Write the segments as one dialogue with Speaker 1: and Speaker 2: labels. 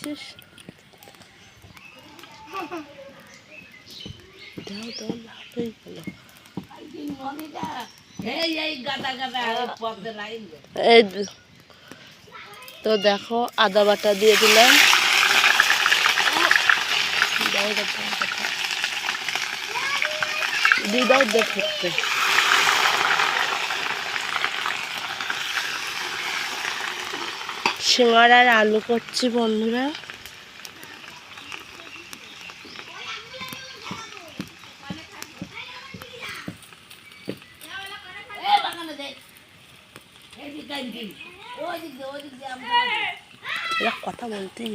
Speaker 1: দেখছিস? দাও দাও হয়ে গেল। এই তো দেখো আদা বাটা দিয়ে দিলাম। দিয়ে দাও দেখতে। সিঙ্গাড়ার আলু করছি বন্ধুরা। কথা বলতেই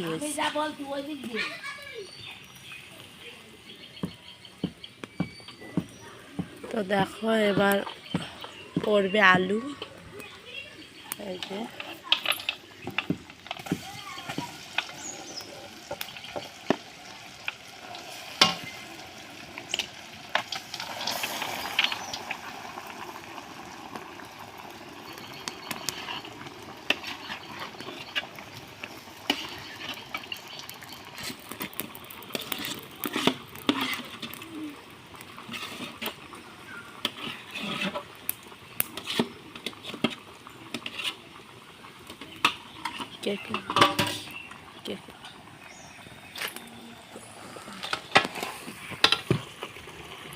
Speaker 1: তো দেখো এবার পড়বে আলু। এই যে কে